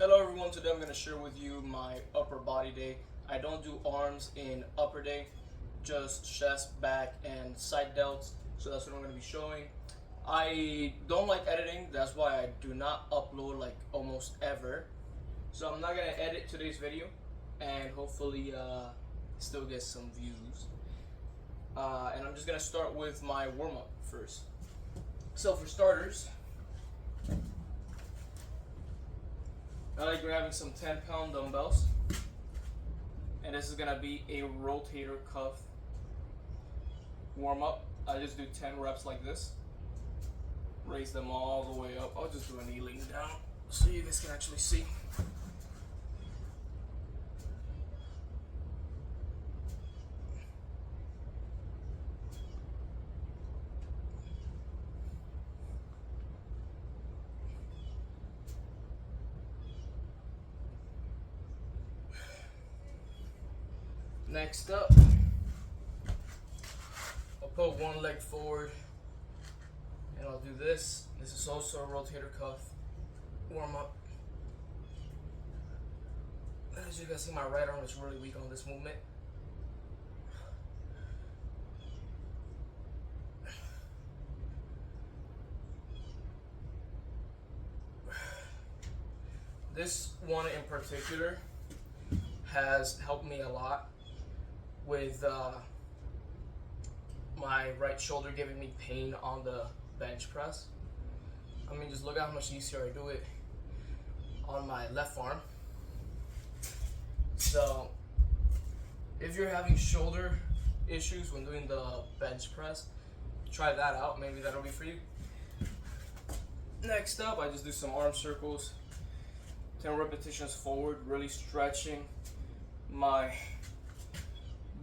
Hello everyone, today I'm going to share with you my upper body day. I don't do arms in upper day, just chest, back, and side delts, so that's what I'm going to be showing. I don't like editing, that's why I do not upload like almost ever. So I'm not going to edit today's video, and hopefully still get some views. And I'm just going to start with my warm-up first. So for starters, I like grabbing some 10-pound dumbbells, and this is gonna be a rotator cuff warm up. I just do 10 reps like this, raise them all the way up. I'll just do a kneeling down so you guys can actually see. Next up, I'll put one leg forward and I'll do this. This is also a rotator cuff warm up. As you guys see, my right arm is really weak on this movement. This one in particular has helped me a lot with my right shoulder giving me pain on the bench press. I mean, just look at how much easier I do it on my left arm. So if you're having shoulder issues when doing the bench press, try that out. Maybe that'll be for you. Next up, I just do some arm circles, 10 repetitions forward, really stretching my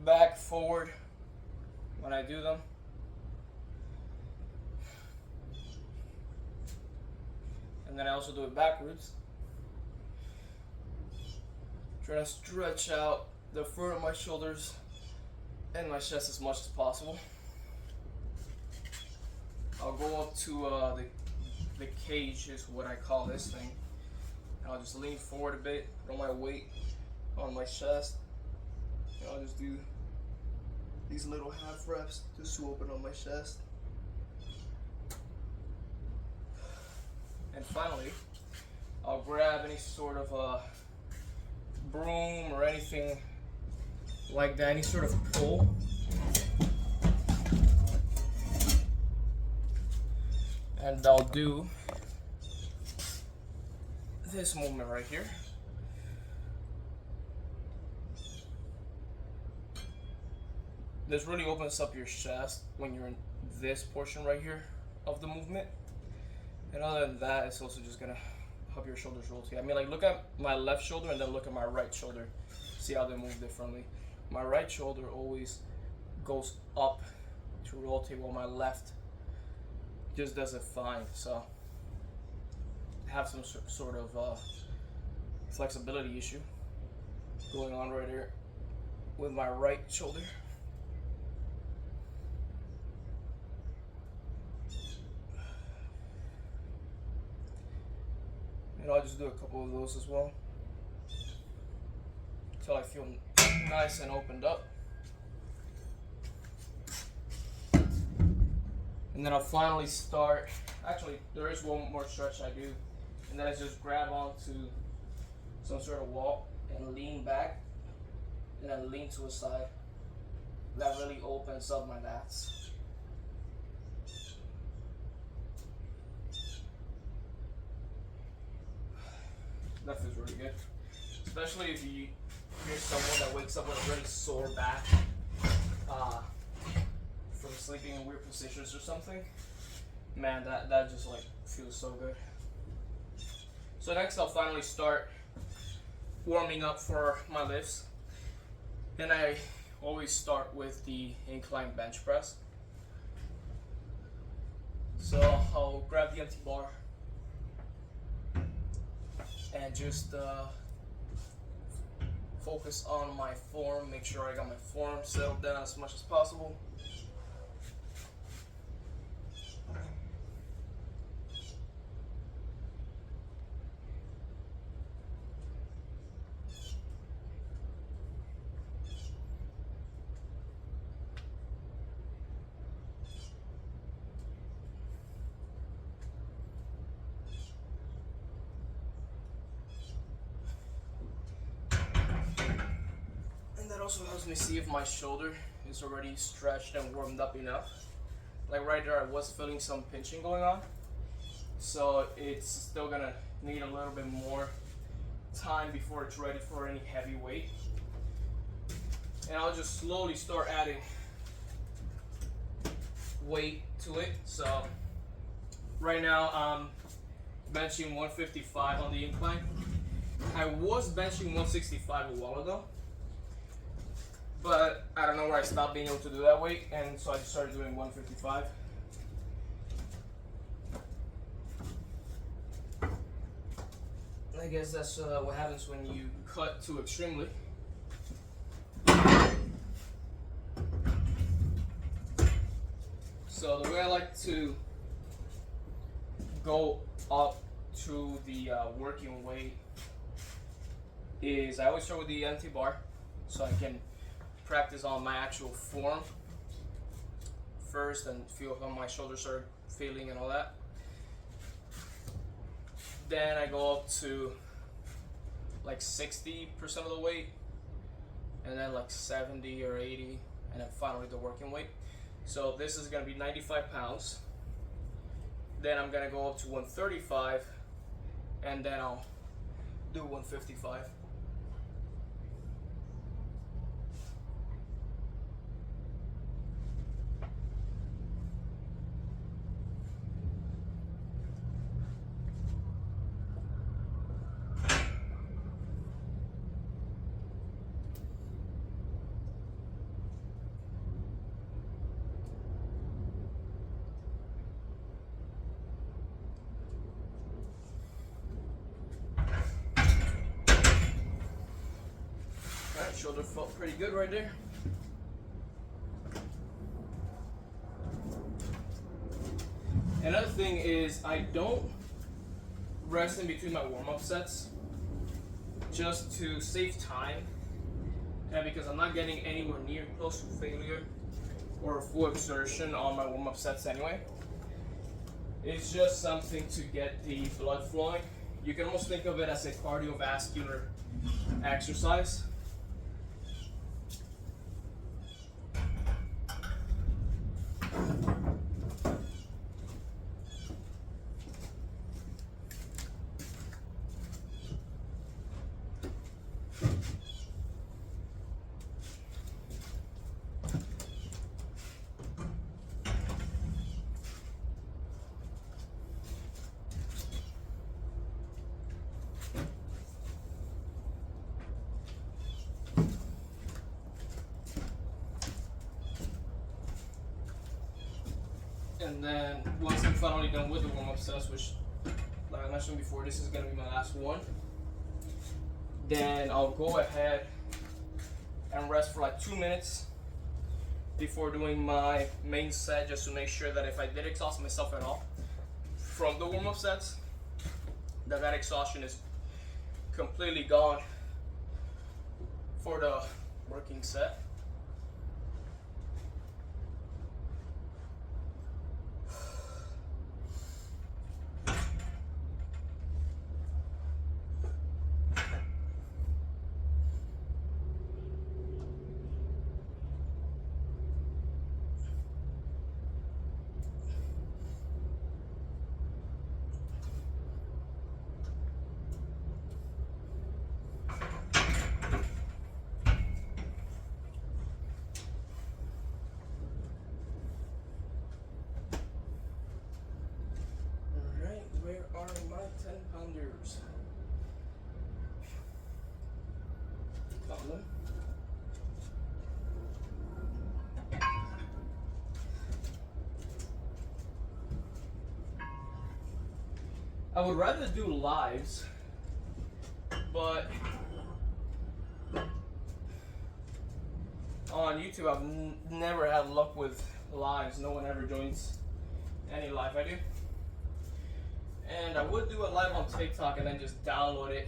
back forward when I do them. And then I also do it backwards. Trying to stretch out the front of my shoulders and my chest as much as possible. I'll go up to the cage is what I call this thing. And I'll just lean forward a bit, put my weight on my chest. And I'll just do these little half reps just to open up my chest. And finally, I'll grab any sort of a broom or anything like that, any sort of pull. And I'll do this movement right here. This really opens up your chest when you're in this portion right here of the movement. And other than that, it's also just gonna help your shoulders rotate. I mean, like, look at my left shoulder and then look at my right shoulder. See how they move differently. My right shoulder always goes up to rotate while my left just does it fine. So I have some sort of flexibility issue going on right here with my right shoulder. And I'll just do a couple of those as well until I feel nice and opened up. And then I'll finally start. Actually, there is one more stretch I do, and then I just grab onto some sort of wall and lean back, and then lean to a side. That really opens up my lats. That feels really good, especially if you're someone that wakes up with a really sore back from sleeping in weird positions or something. Man, that just like feels so good. So next I'll finally start warming up for my lifts. And I always start with the incline bench press. So I'll grab the empty bar and just focus on my form, make sure I got my form settled down as much as possible. also helps me see if my shoulder is already stretched and warmed up enough. Like right there, I was feeling some pinching going on, so it's still gonna need a little bit more time before it's ready for any heavy weight. And I'll just slowly start adding weight to it. So right now I'm benching 155 on the incline. I was benching 165 a while ago, but I don't know where I stopped being able to do that weight, and so I just started doing 155. I guess that's what happens when you cut too extremely. So the way I like to go up to the working weight is I always start with the empty bar, so I can practice on my actual form first and feel how my shoulders are feeling and all that. Then I go up to like 60% of the weight, and then like 70 or 80, and then finally the working weight. So this is gonna be 95 pounds. Then I'm gonna go up to 135, and then I'll do 155. Alright, shoulder felt pretty good right there. Another thing is I don't rest in between my warm-up sets just to save time, and because I'm not getting anywhere near close to failure or full exertion on my warm-up sets anyway. It's just something to get the blood flowing. You can almost think of it as a cardiovascular exercise. And then once I'm finally done with the warm-up sets, which, like I mentioned before, this is going to be my last one, then I'll go ahead and rest for like 2 minutes before doing my main set, just to make sure that if I did exhaust myself at all from the warm-up sets, that exhaustion is completely gone for the working set. Where are my 10-pounders? Found them. I would rather do lives, but on YouTube I've never had luck with lives. No one ever joins any live I do. And I would do a live on TikTok and then just download it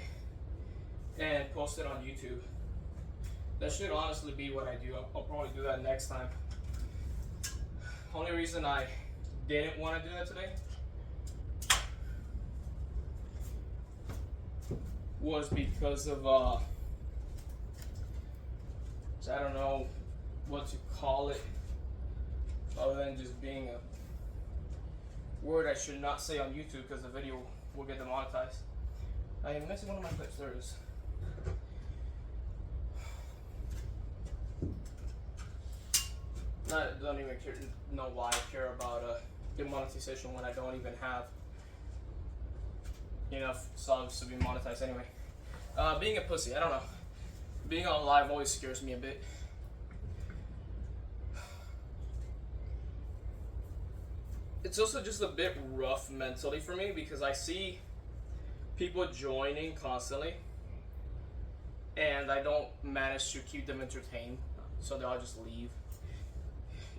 and post it on YouTube. That should honestly be what I do. I'll probably do that next time. Only reason I didn't want to do that today was because of So I don't know what to call it other than just being a word I should not say on YouTube because the video will get demonetized. I am missing one of my clips. There it is. I don't even know why I care about demonetization when I don't even have enough subs to be monetized anyway. Being a pussy, I don't know. Being on live always scares me a bit. It's also just a bit rough mentally for me because I see people joining constantly and I don't manage to keep them entertained, so they'll just leave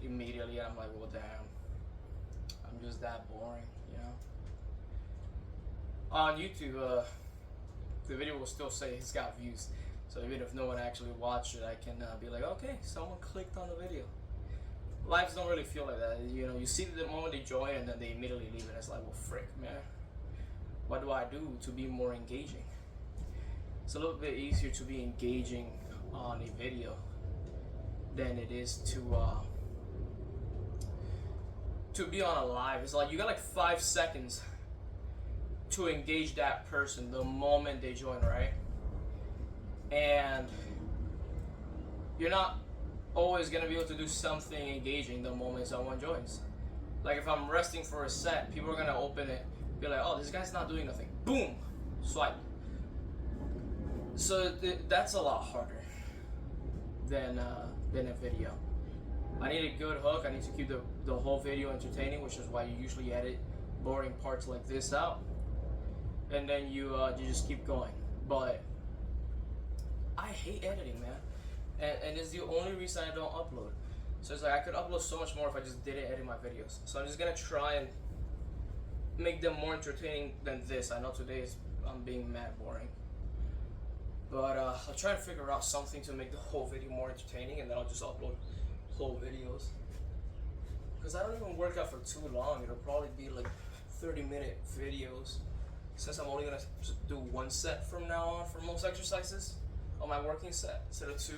immediately. I'm like, well, damn, I'm just that boring, you know. On YouTube, the video will still say it's got views, so even if no one actually watched it, I can be like, okay, someone clicked on the video. Lives don't really feel like that, you know. You see the moment they join and then they immediately leave, and it's like, well, frick, man, what do I do to be more engaging? It's a little bit easier to be engaging on a video than it is to be on a live. It's like you got like 5 seconds to engage that person the moment they join, right? And you're not always gonna be able to do something engaging the moment someone joins. Like if I'm resting for a set, people are gonna open it, be like, oh, this guy's not doing nothing. Boom, swipe. So that's a lot harder than a video. I need a good hook. I need to keep the whole video entertaining, which is why you usually edit boring parts like this out, and then you just keep going. But I hate editing, man. And it's the only reason I don't upload. So it's like I could upload so much more if I just didn't edit my videos. So I'm just gonna try and make them more entertaining than this. I know today I'm being mad boring, but I'll try to figure out something to make the whole video more entertaining, and then I'll just upload whole videos. Because I don't even work out for too long. It'll probably be like 30-minute videos, since I'm only gonna do 1 set from now on for most exercises on my working set instead of 2.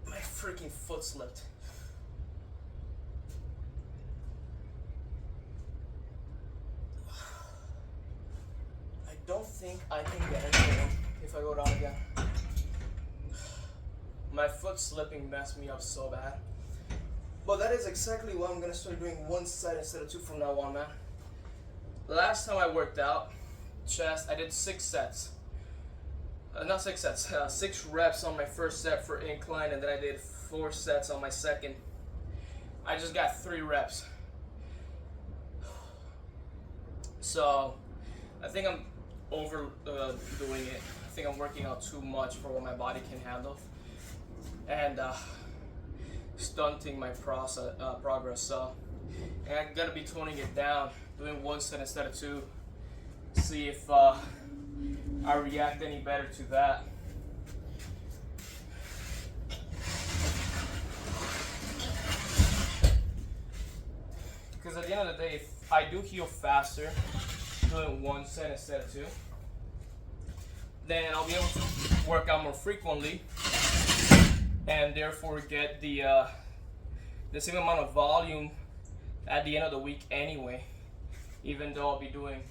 My freaking foot slipped. I don't think I can get anything if I go down again. My foot slipping messed me up so bad. But that is exactly why I'm gonna start doing 1 set instead of 2 from now on, man. Last time I worked out chest, I did 6 sets. Not 6 sets, 6 reps on my first set for incline, and then I did 4 sets on my second. I just got 3 reps. So I think I'm overdoing it. I think I'm working out too much for what my body can handle, and stunting my progress. So and I gotta be toning it down, doing 1 set instead of 2. See if I react any better to that. Because at the end of the day, if I do heal faster doing 1 set instead of 2, then I'll be able to work out more frequently and therefore get the same amount of volume at the end of the week anyway, even though I'll be doing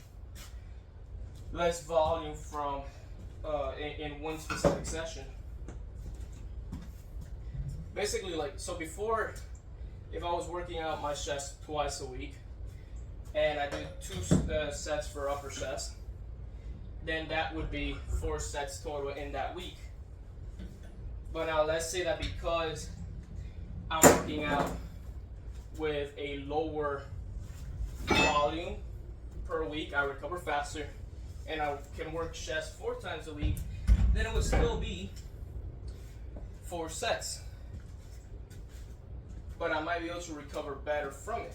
less volume from in 1 specific session. Basically, like, so before, if I was working out my chest twice a week and I did 2 sets for upper chest, then that would be 4 sets total in that week. But now let's say that because I'm working out with a lower volume per week, I recover faster, and I can work chest 4 times a week, then it would still be 4 sets. But I might be able to recover better from it.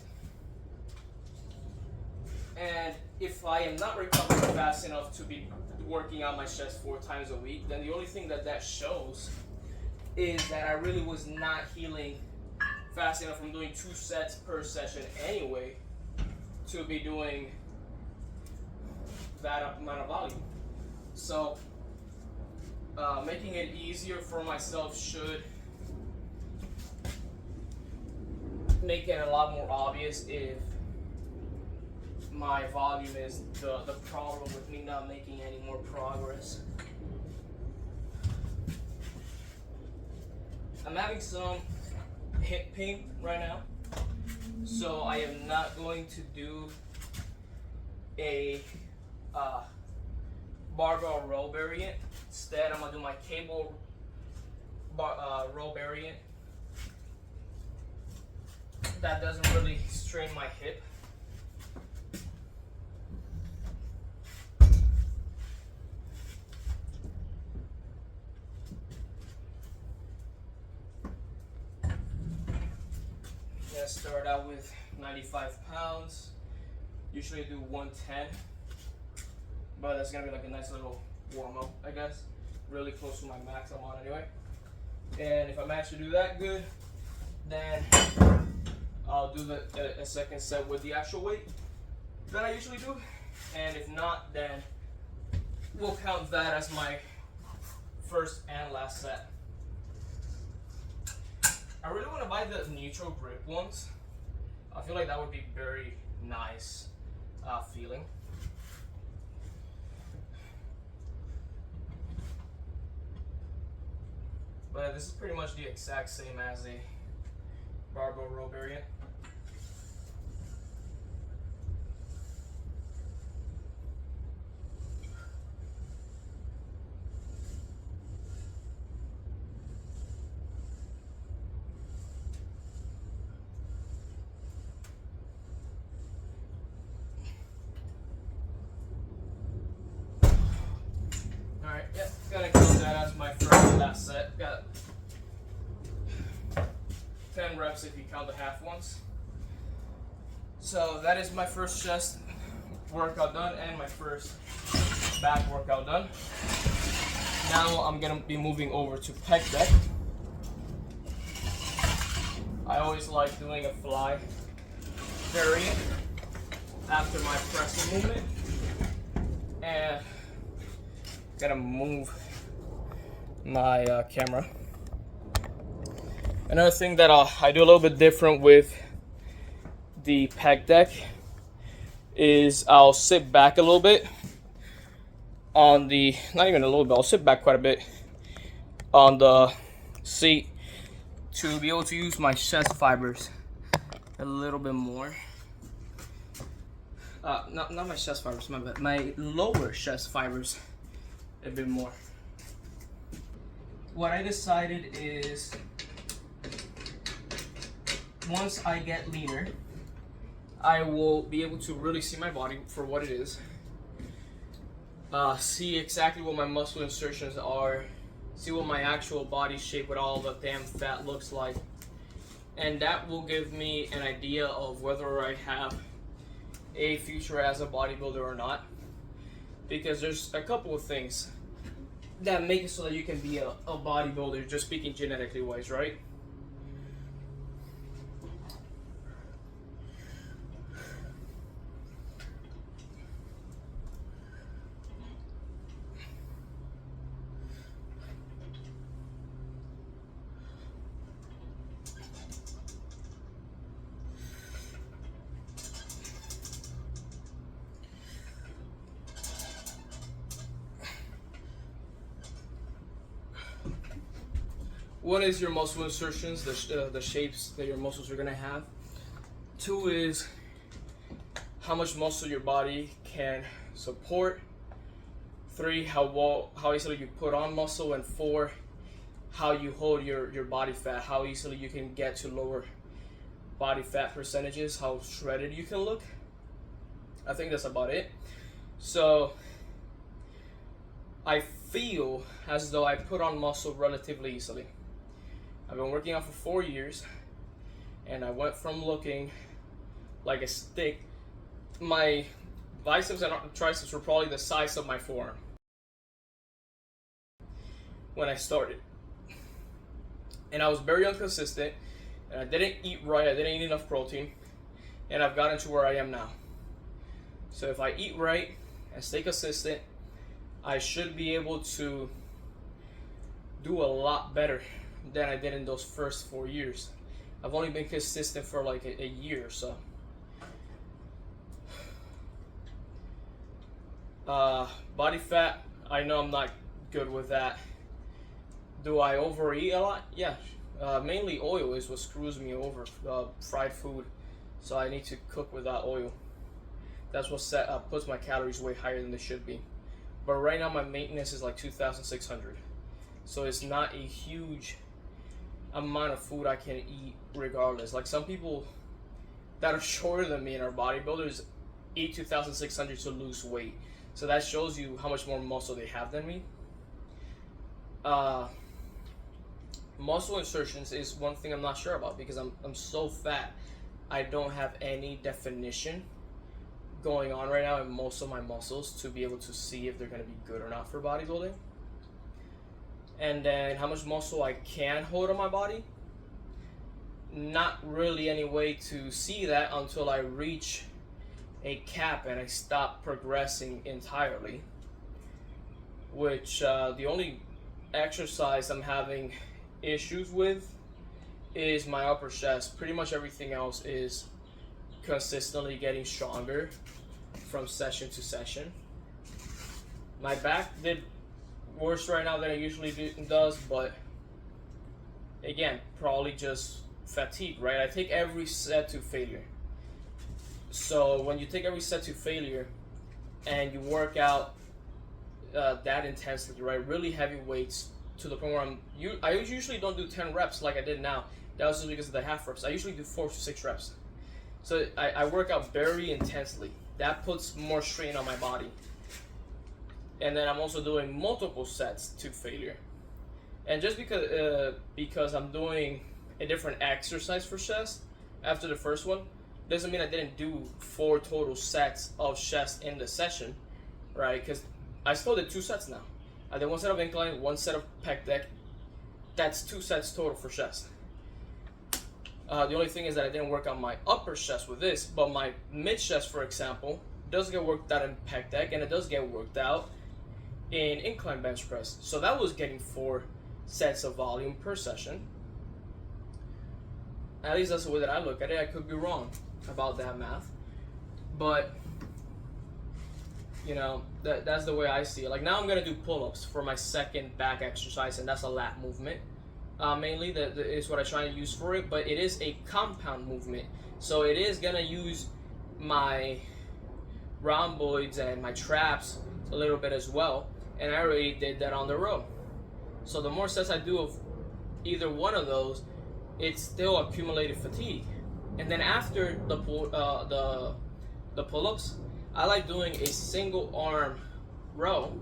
And if I am not recovering fast enough to be working out my chest 4 times a week, then the only thing that shows is that I really was not healing fast enough from doing 2 sets per session anyway to be doing that amount of volume. So making it easier for myself should make it a lot more obvious if my volume is the problem with me not making any more progress. I'm having some hip pain right now, so I am not going to do a barbell row variant. Instead, I'm gonna do my cable row variant. That doesn't really strain my hip. I start out with 95 pounds. Usually I do 110, but that's gonna be like a nice little warm up, I guess. Really close to my max I'm on anyway. And if I manage to do that good, then I'll do a second set with the actual weight that I usually do. And if not, then we'll count that as my first and last set. I really want to buy the neutral grip ones. I feel like that would be very nice feeling. But this is pretty much the exact same as a barbell row variant. Alright, yep, gotta count that as my first and last set. Got 10 reps if you count the half ones. So that is my first chest workout done and my first back workout done. Now I'm gonna be moving over to pec deck. I always like doing a fly variant after my pressing movement. And gotta move my camera. Another thing that I do a little bit different with the pec deck is I'll sit back a little bit on the, not even a little bit, I'll sit back quite a bit on the seat to be able to use my chest fibers a little bit more. Not my chest fibers, my lower chest fibers a bit more. What I decided is once I get leaner, I will be able to really see my body for what it is. See exactly what my muscle insertions are, see what my actual body shape with all the damn fat looks like. And that will give me an idea of whether I have a future as a bodybuilder or not. Because there's a couple of things that make it so that you can be a bodybuilder, just speaking genetically wise, right? One is your muscle insertions, the shapes that your muscles are gonna have. 2 is how much muscle your body can support. 3, how easily you put on muscle. And 4, how you hold your body fat, how easily you can get to lower body fat percentages, how shredded you can look. I think that's about it. So I feel as though I put on muscle relatively easily. I've been working out for 4 years, and I went from looking like a stick. My biceps and triceps were probably the size of my forearm. when I started. And I was very inconsistent, and I didn't eat right, I didn't eat enough protein, and I've gotten to where I am now. So if I eat right and stay consistent, I should be able to do a lot better than I did in those first 4 years. I've only been consistent for like a year or so. Body fat, I know I'm not good with that. Do I overeat a lot? Yeah. Mainly oil is what screws me over. Fried food. So I need to cook without oil. That's what puts my calories way higher than they should be. But right now my maintenance is like 2,600. So it's not a huge amount of food I can eat regardless. Like some people that are shorter than me and are bodybuilders eat 2,600 to lose weight. So that shows you how much more muscle they have than me. Muscle insertions is one thing I'm not sure about because I'm so fat. I don't have any definition going on right now in most of my muscles to be able to see if they're going to be good or not for bodybuilding. And then how much muscle I can hold on my body, not really any way to see that until I reach a cap and I stop progressing entirely, which the only exercise I'm having issues with is my upper chest. Pretty much everything else is consistently getting stronger from session to session. My back did worse right now than it usually does, but again, probably just fatigue, right? I take every set to failure. So when you take every set to failure and you work out that intensely, right? Really heavy weights to the point where I usually don't do 10 reps like I did now. That was just because of the half reps. I usually do 4 to 6 reps. So I work out very intensely. That puts more strain on my body. And then I'm also doing multiple sets to failure. And just because I'm doing a different exercise for chest after the first one, doesn't mean I didn't do 4 total sets of chest in the session, right? Because I still did 2 sets now. I did 1 set of incline, 1 set of pec deck. That's 2 sets total for chest. The only thing is that I didn't work on my upper chest with this, but my mid chest, for example, does get worked out in pec deck, and it does get worked out in incline bench press. So that was getting 4 sets of volume per session. At least that's the way that I look at it. I could be wrong about that math, but you know, that's the way I see it. Like now I'm gonna do pull-ups for my second back exercise, and that's a lat movement. Mainly that is what I try to use for it, but it is a compound movement, so it is gonna use my rhomboids and my traps a little bit as well, and I already did that on the row. So the more sets I do of either one of those, it's still accumulated fatigue. And then after the pull-ups, I like doing a single arm row,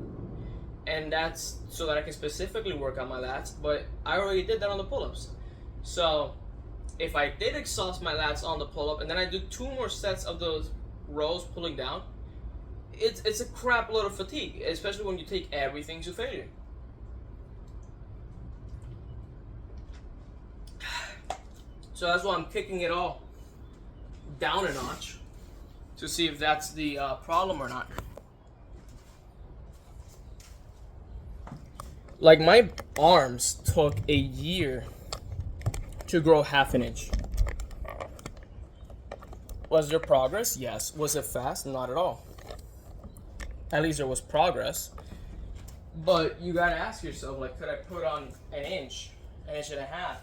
and that's so that I can specifically work on my lats, but I already did that on the pull-ups. So if I did exhaust my lats on the pull-up and then I do 2 more sets of those rows pulling down, it's a crap load of fatigue, especially when you take everything to failure. So that's why I'm kicking it all down a notch to see if that's the problem or not. Like my arms took a year to grow ½ an inch. Was there progress? Yes. Was it fast? Not at all. At least there was progress. But you gotta ask yourself, like, could I put on an inch and a half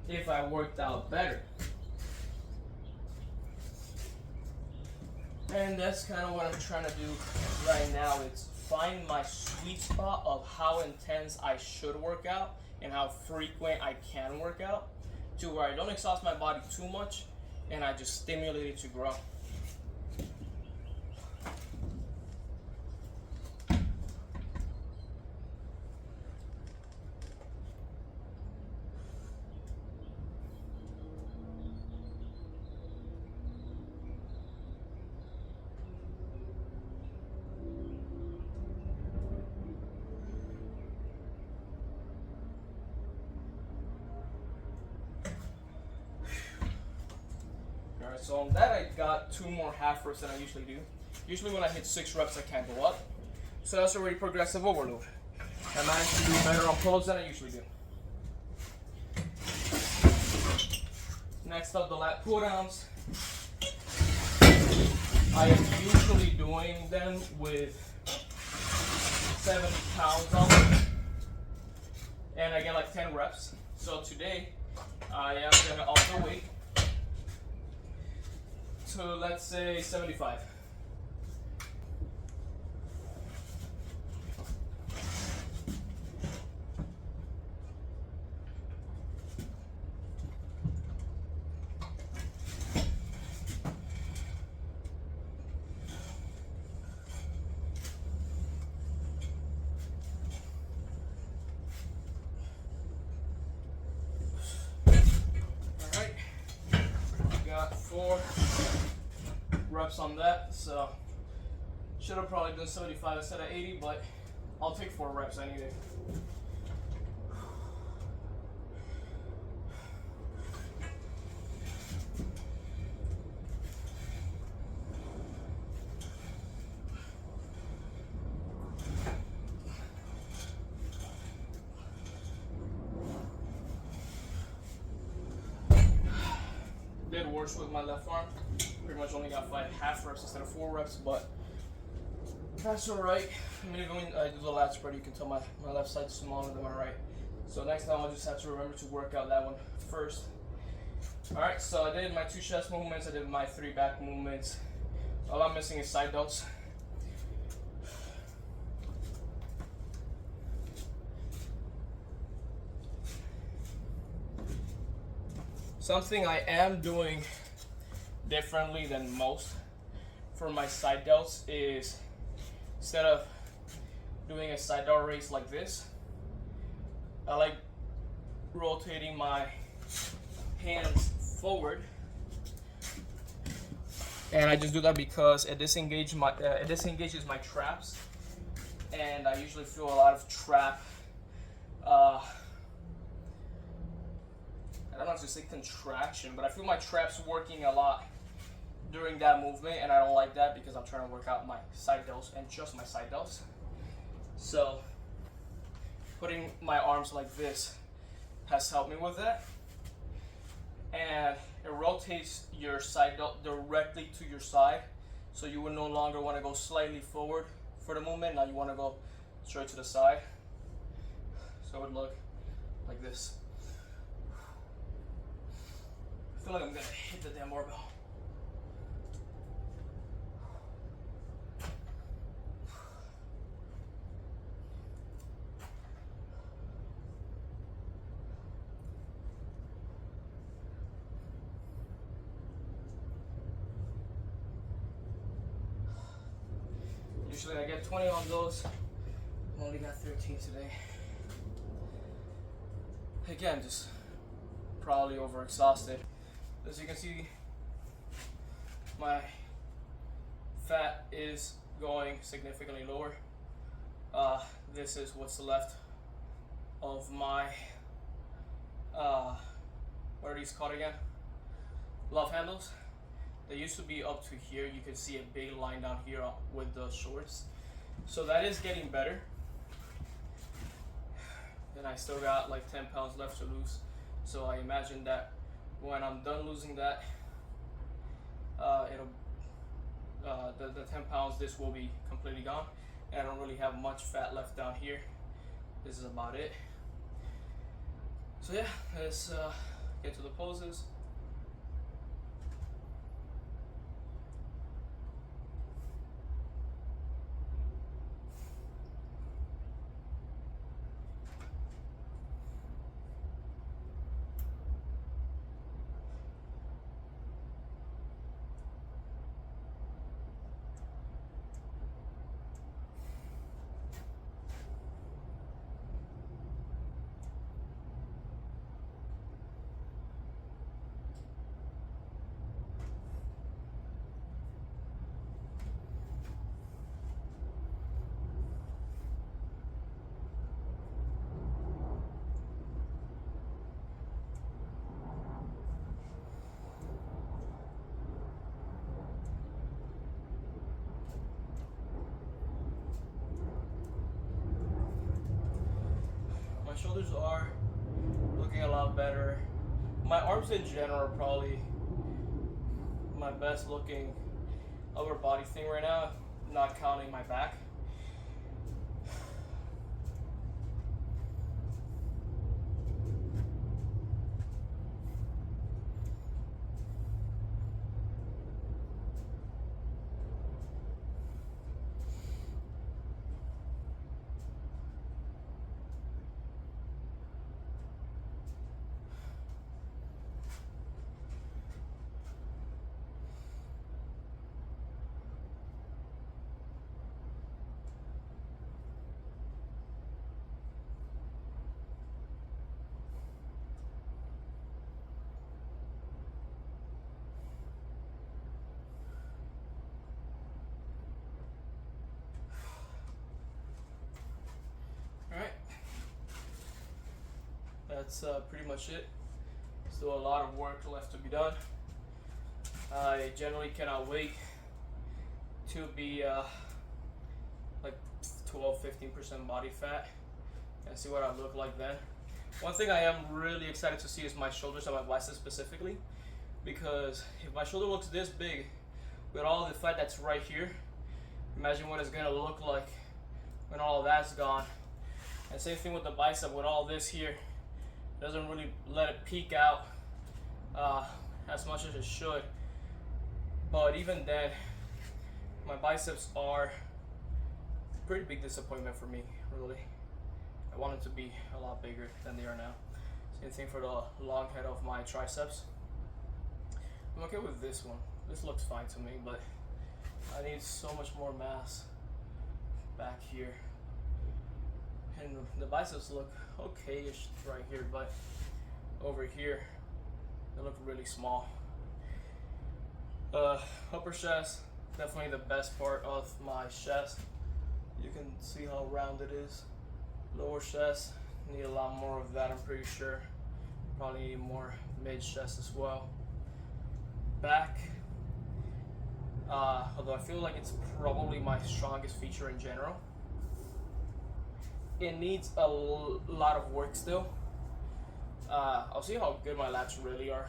if I worked out better? And that's kind of what I'm trying to do right now. It's find my sweet spot of how intense I should work out and how frequent I can work out, to where I don't exhaust my body too much and I just stimulate it to grow. so on that I got 2 more half reps than I usually do. Usually when I hit 6 reps I can't go up. So that's already progressive overload. I managed to do better on pulls than I usually do. Next up, the lat pull downs. I am usually doing them with 70 pounds on them. And I get like 10 reps. So today, I am gonna up the weight to, let's say, 75. Got 4 reps on that, so should have probably done 75 instead of 80, but I'll take 4 reps anyway. Did worse with my left arm. Pretty much only got 5 half reps instead of 4 reps, but that's alright. I mean, even when I do the lat spread, you can tell my left side is smaller than my right. So next time I'll just have to remember to work out that one first. Alright, so I did my 2 chest movements, I did my 3 back movements. All I'm missing is side delts. Something I am doing differently than most for my side delts is, instead of doing a side delt raise like this, I like rotating my hands forward, and I just do that because it disengages my traps, and I usually feel a lot of trap. I don't know if to say contraction, but I feel my traps working a lot during that movement, and I don't like that because I'm trying to work out my side delts and just my side delts. So putting my arms like this has helped me with that, and it rotates your side delt directly to your side, so you will no longer want to go slightly forward for the movement. Now you want to go straight to the side, so it would look like this. I feel like I'm gonna hit the damn barbell. Usually I get 20 on those. I only got 13 today. Again, just probably overexhausted. As you can see, my fat is going significantly lower. This is what's left of my, what are these called again? Love handles. They used to be up to here. You can see a big line down here with the shorts. So that is getting better. And I still got like 10 pounds left to lose. So I imagine that when I'm done losing that, the 10 pounds, this will be completely gone. And I don't really have much fat left down here. This is about it. So yeah, let's get to the poses. my shoulders are looking a lot better. My arms in general are probably my best looking upper body thing right now, not counting my back. Alright, that's pretty much it. Still a lot of work left to be done. I generally cannot wait to be like 12-15% body fat and see what I look like then. One thing I am really excited to see is my shoulders and my biceps specifically, because if my shoulder looks this big with all the fat that's right here, imagine what it's gonna look like when all of that's gone. And same thing with the bicep, with all this here, doesn't really let it peek out as much as it should. But even then, my biceps are a pretty big disappointment for me, really. I want them to be a lot bigger than they are now. Same thing for the long head of my triceps. I'm okay with this one. This looks fine to me, but I need so much more mass back here. And the biceps look okay-ish right here, but over here, they look really small. Upper chest, definitely the best part of my chest. You can see how round it is. Lower chest, need a lot more of that, I'm pretty sure. Probably need more mid chest as well. Back, although I feel like it's probably my strongest feature in general. It needs a lot of work still. I'll see how good my lats really are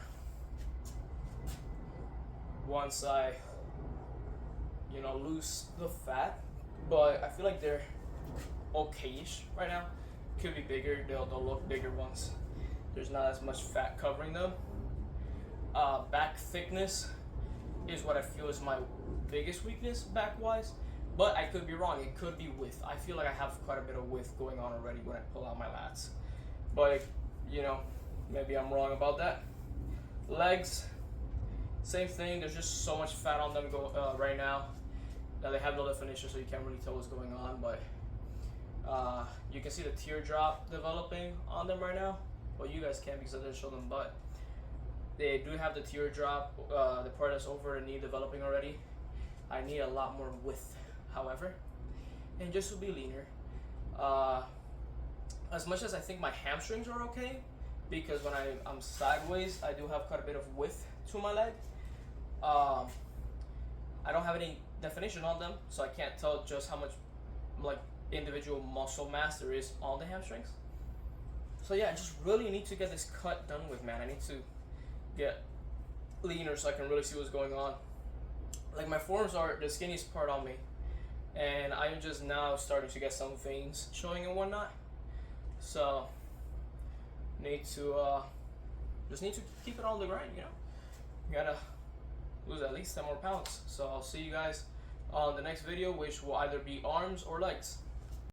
once I, lose the fat. But I feel like they're okay-ish right now. Could be bigger. They'll look bigger once there's not as much fat covering them. Back thickness is what I feel is my biggest weakness back-wise. But I could be wrong. It could be width. I feel like I have quite a bit of width going on already when I pull out my lats. But, maybe I'm wrong about that. Legs, same thing. There's just so much fat on them right now that they have no definition, so you can't really tell what's going on. But you can see the teardrop developing on them right now. Well, you guys can't because I didn't show them, but they do have the teardrop, the part that's over the knee developing already. I need a lot more width, however, and just to be leaner. As much as I think my hamstrings are okay, because when I'm sideways, I do have quite a bit of width to my leg. I don't have any definition on them, so I can't tell just how much individual muscle mass there is on the hamstrings. So yeah, I just really need to get this cut done with, man. I need to get leaner so I can really see what's going on. Like, my forearms are the skinniest part on me, and I'm just now starting to get some veins showing and whatnot. So just need to keep it on the grind, Gotta lose at least 10 more pounds. So I'll see you guys on the next video, which will either be arms or legs.